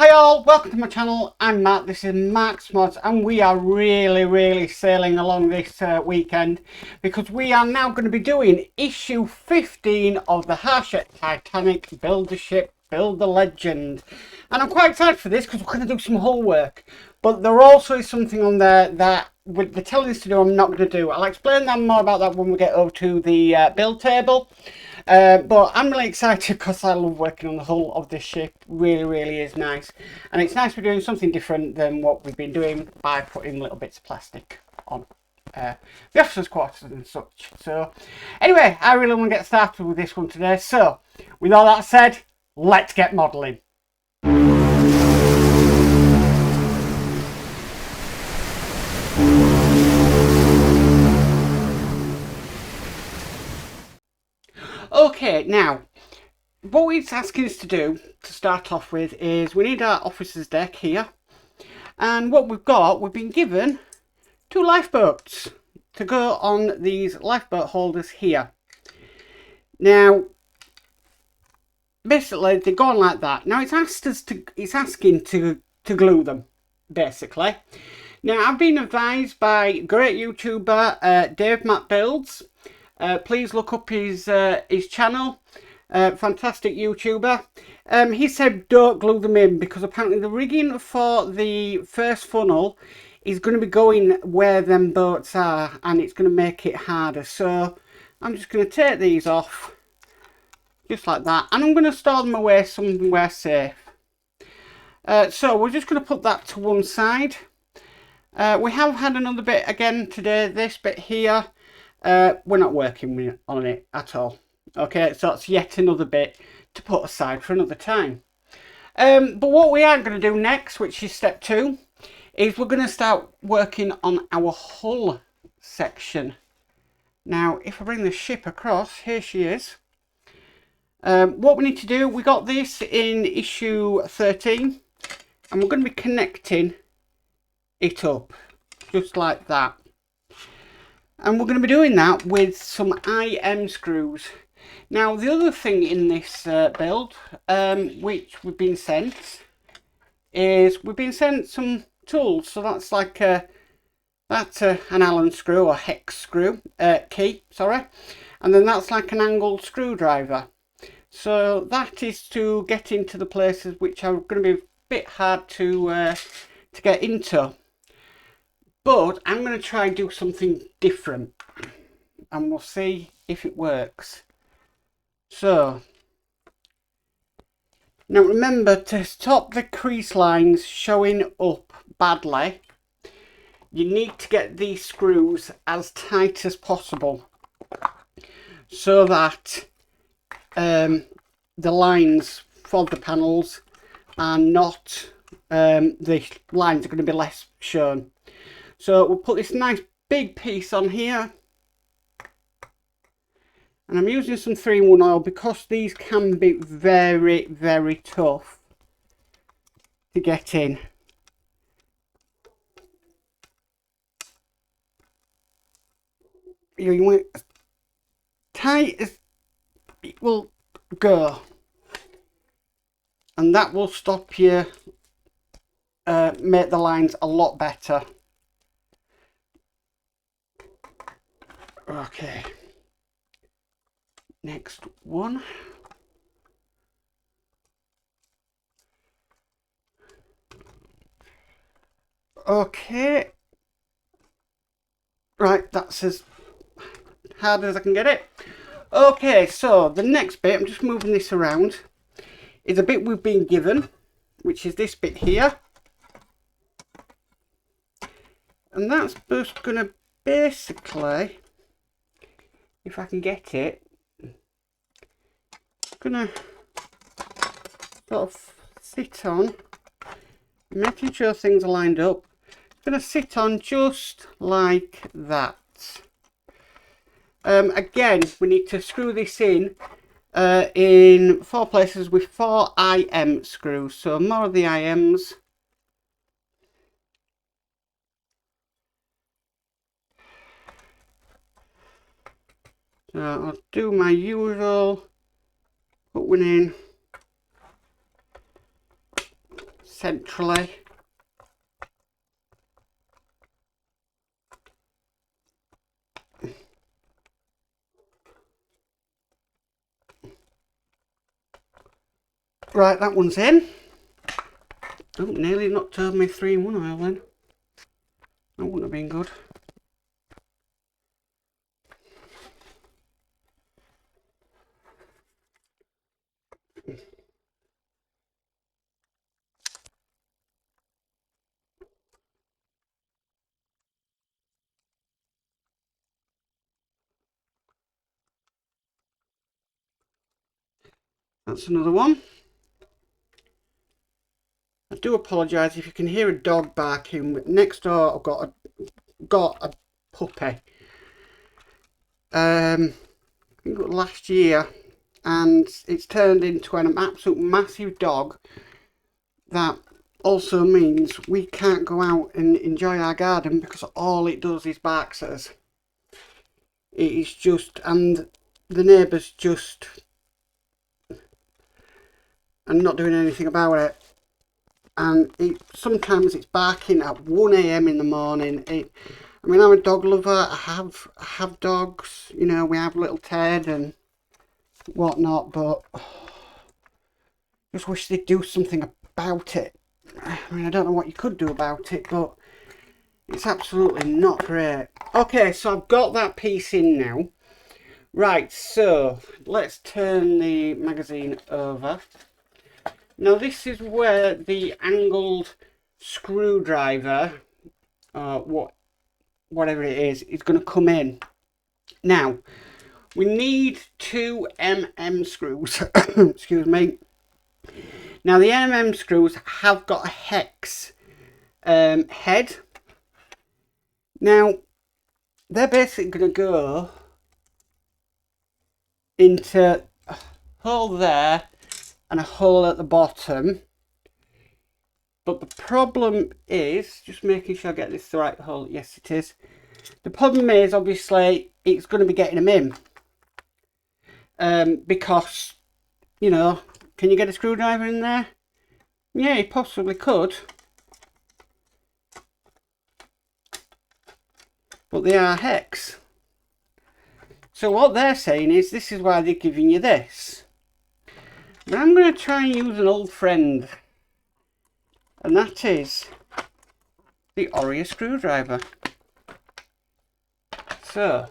Hi all, welcome to my channel. I'm Matt, this is Mark's Modz, and we are really sailing along this weekend because we are now going to be doing issue 15 of the Hachette Titanic, Build the Ship, Build the Legend. And I'm quite excited for this because we're going to do some hull work, but there also is something on there that with the telling us to do I'm not going to do. I'll explain that more about that when we get over to the build table. But I'm really excited because I love working on the hull of this ship. Really is nice, and it's nice we're doing something different than what we've been doing by putting little bits of plastic on the officers' quarters and such. So anyway, I really want to get started with this one today. So with all that said, let's get modelling. Okay, now what it's asking us to do to start off with is we need our officer's deck here, and what we've been given 2 lifeboats to go on these lifeboat holders here. Now basically they're going like that. Now it's asking to glue them basically. Now I've been advised by great YouTuber Dave Matt Builds. Please look up his channel. Fantastic YouTuber. He said don't glue them in because apparently the rigging for the first funnel is going to be going where them boats are, and it's going to make it harder. So I'm just going to take these off just like that, and I'm going to store them away somewhere safe. So we're just going to put that to one side. We have had another bit again today. This bit here, we're not working on it at all. Okay, so it's yet another bit to put aside for another time. But what we are going to do next, which is step 2, is we're going to start working on our hull section. Now, if I bring the ship across, here she is. What we need to do, we got this in issue 13, and we're going to be connecting it up, just like that. And we're going to be doing that with some IM screws. Now the other thing in this build, which we've been sent, is we've been sent some tools. So that's like an Allen screw or hex screw, key, sorry. And then that's like an angled screwdriver. So that is to get into the places which are going to be a bit hard to get into. But I'm going to try and do something different, and we'll see if it works. So now remember, to stop the crease lines showing up badly, you need to get these screws as tight as possible so that the lines for the panels are not, the lines are going to be less shown. So we'll put this nice big piece on here, and I'm using some 3-in-1 oil because these can be very tough to get in. You want it as tight as it will go, and that will stop you make the lines a lot better. Okay, next one. Okay, right, that's as hard as I can get it. Okay, so the next bit, I'm just moving this around, is a bit we've been given, which is this bit here. And that's just going to basically, if I can get it, gonna sort of sit on, making sure things are lined up. It's gonna sit on just like that. Again, we need to screw this in 4 places with 4 IM screws. So more of the IMs. So I'll do my usual, put one in, centrally. Right, that one's in. Oh, nearly not turned me 3-in-1 oil then. That wouldn't have been good. That's another one. I do apologise if you can hear a dog barking. Next door I've got a puppy. I think it was last year, and it's turned into an absolute massive dog. That also means we can't go out and enjoy our garden because all it does is barks at us. It is just, and the neighbours just are not doing anything about it. And sometimes it's barking at 1 AM in the morning. I mean, I'm a dog lover. I have dogs. You know, we have little Ted and whatnot, but just wish they'd do something about it. I mean, I don't know what you could do about it, but it's absolutely not great. Okay, so I've got that piece in now. Right, so let's turn the magazine over. Now this is where the angled screwdriver, whatever it is going to come in. Now, we need 2 mm screws. Excuse me. Now the mm screws have got a hex head. Now, they're basically going to go into a hole there and a hole at the bottom. But the problem is, just making sure I get this the right hole. Yes, it is. The problem is, obviously, it's going to be getting them in. Because, you know, can you get a screwdriver in there? Yeah, you possibly could. But they are hex. So what they're saying is, this is why they're giving you this. Now I'm going to try and use an old friend. And that is the Oreo screwdriver. So,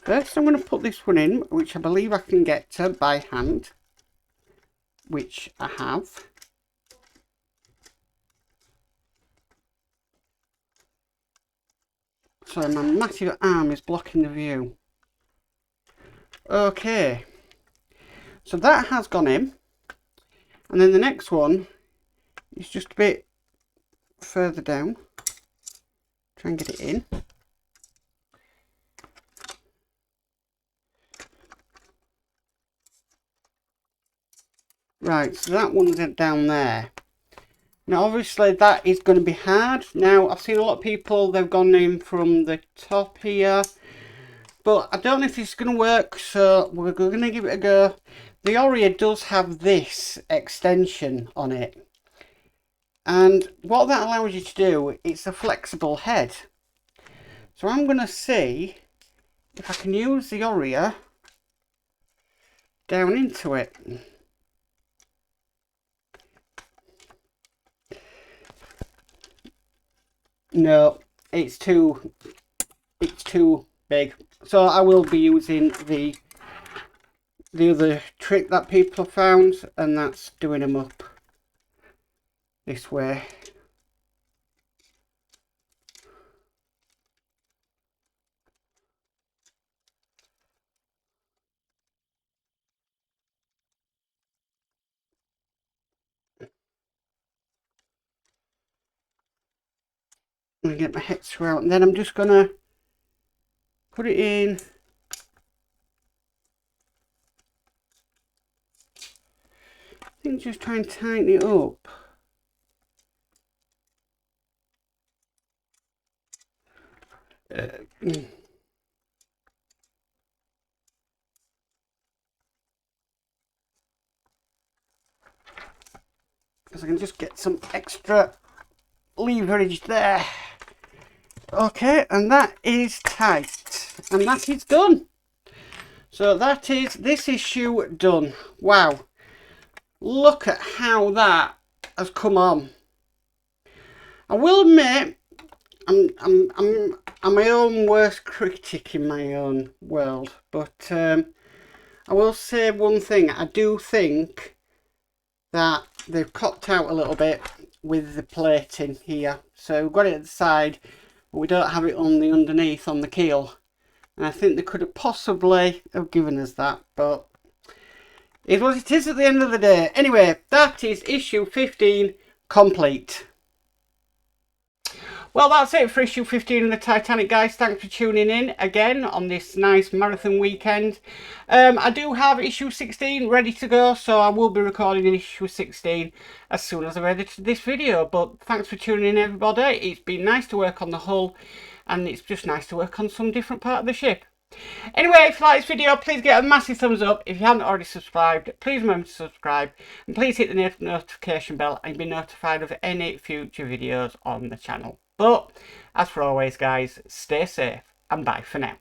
first I'm going to put this one in, which I believe I can get to by hand. Which I have. Sorry, my massive arm is blocking the view. Okay. So that has gone in. And then the next one is just a bit further down. Try and get it in. Right, so that one's down there. Now obviously that is going to be hard. Now I've seen a lot of people, they've gone in from the top here. But I don't know if it's going to work, so we're going to give it a go. The Oreo does have this extension on it. And what that allows you to do, it's a flexible head. So I'm going to see if I can use the Oreo down into it. No, it's too big. So I will be using the other trick that people have found, and that's doing them up this way. And get my head screw out, and then I'm just gonna put it in. I think just try and tighten it up. because I can just get some extra leverage there. Okay, and that is tight, and that is done. So that is this issue done. Wow, look at how that has come on. I will admit, I'm my own worst critic in my own world, but I will say one thing. I do think that they've copped out a little bit with the plating here. So we've got it at the side, but we don't have it on the underneath on the keel. And I think they could have possibly have given us that, but it is what it is at the end of the day. Anyway, that is issue 15 complete. Well, that's it for issue 15 of the Titanic, guys. Thanks for tuning in again on this nice marathon weekend. I do have issue 16 ready to go, so I will be recording issue 16 as soon as I've edited this video. But thanks for tuning in, everybody. It's been nice to work on the hull, and it's just nice to work on some different part of the ship. Anyway, if you like this video, please get a massive thumbs up. If you haven't already subscribed, please remember to subscribe. And please hit the notification bell and be notified of any future videos on the channel. But, as for always, guys, stay safe and bye for now.